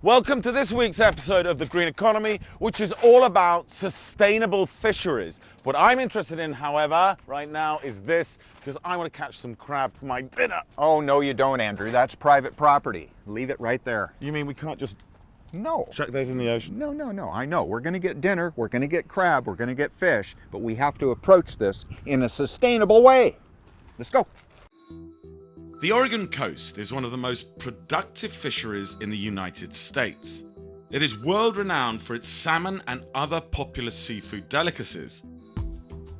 Welcome to this week's episode of The Green Economy, which is all about sustainable fisheries. What I'm interested in, however, right now is this, because I want to catch some crab for my dinner. Oh, no you don't, Andrew. That's private property. Leave it right there. You mean we can't just No. chuck those in the ocean? No. I know. We're going to get dinner, we're going to get crab, we're going to get fish, but we have to approach this in a sustainable way. Let's go. The Oregon coast is one of the most productive fisheries in the United States. It is world-renowned for its salmon and other popular seafood delicacies.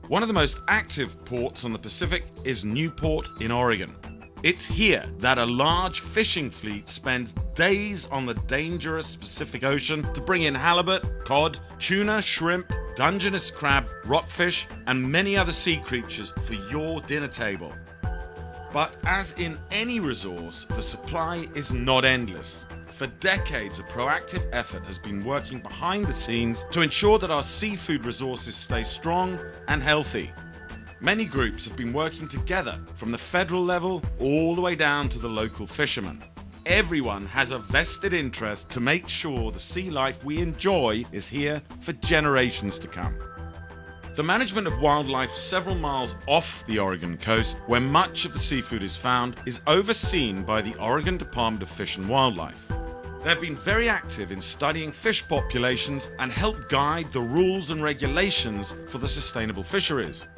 One of the most active ports on the Pacific is Newport in Oregon. It's here that a large fishing fleet spends days on the dangerous Pacific Ocean to bring in halibut, cod, tuna, shrimp, Dungeness crab, rockfish, and many other sea creatures for your dinner table. But as in any resource, the supply is not endless. For decades, a proactive effort has been working behind the scenes to ensure that our seafood resources stay strong and healthy. Many groups have been working together from the federal level all the way down to the local fishermen. Everyone has a vested interest to make sure the sea life we enjoy is here for generations to come. The management of wildlife several miles off the Oregon coast, where much of the seafood is found, is overseen by the Oregon Department of Fish and Wildlife. They have been very active in studying fish populations and help guide the rules and regulations for the sustainable fisheries.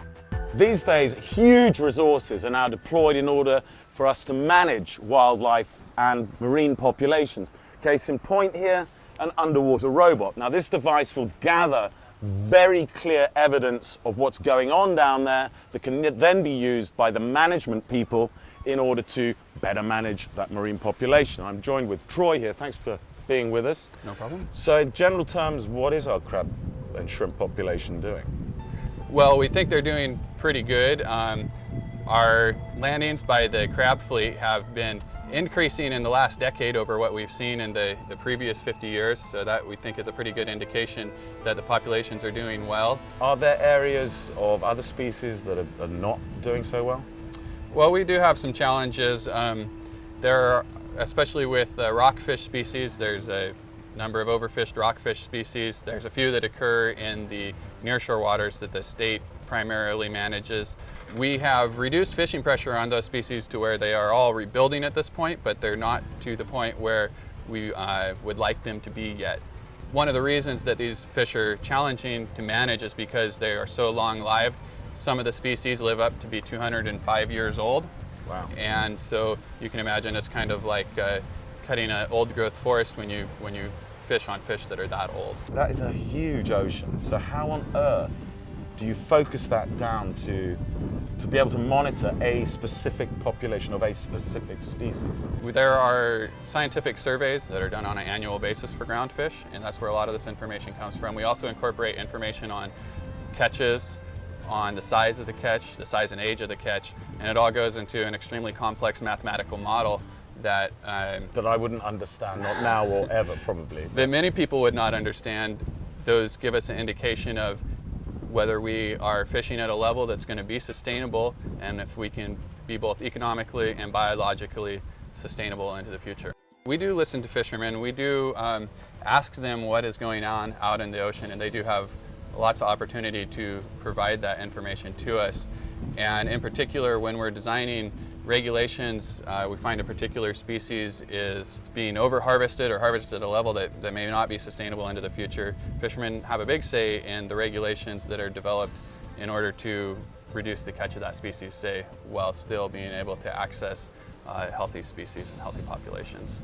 These days, huge resources are now deployed in order for us to manage wildlife and marine populations. Case in point here, an underwater robot. Now this device will gather very clear evidence of what's going on down there that can then be used by the management people in order to better manage that marine population. I'm joined with Troy here. Thanks for being with us. No problem. So in general terms, what is our crab and shrimp population doing? Well, we think they're doing pretty good. Our landings by the crab fleet have been increasing in the last decade over what we've seen in the previous 50 years, so that we think is a pretty good indication that the populations are doing well. Are there areas of other species that are not doing so well? Well, we do have some challenges. There are, especially with rockfish species, there's a number of overfished rockfish species. There's a few that occur in the nearshore waters that the state primarily manages. We have reduced fishing pressure on those species to where they are all rebuilding at this point, but they're not to the point where we would like them to be yet. One of the reasons that these fish are challenging to manage is because they are so long-lived. Some of the species live up to be 205 years old. Wow. And so you can imagine it's kind of like cutting an old-growth forest when you fish on fish that are that old. That is a huge ocean. So how on earth do you focus that down to be able to monitor a specific population of a specific species? There are scientific surveys that are done on an annual basis for groundfish, and that's where a lot of this information comes from. We also incorporate information on catches, on the size of the catch, the size and age of the catch, and it all goes into an extremely complex mathematical model that I wouldn't understand, not now or ever probably. that many people would not understand. Those give us an indication of whether we are fishing at a level that's going to be sustainable, and if we can be both economically and biologically sustainable into the future. We do listen to fishermen. We do ask them what is going on out in the ocean, and they do have lots of opportunity to provide that information to us. And in particular, when we're designing regulations, we find a particular species is being over-harvested or harvested at a level that may not be sustainable into the future. Fishermen have a big say in the regulations that are developed in order to reduce the catch of that species, say, while still being able to access healthy species and healthy populations.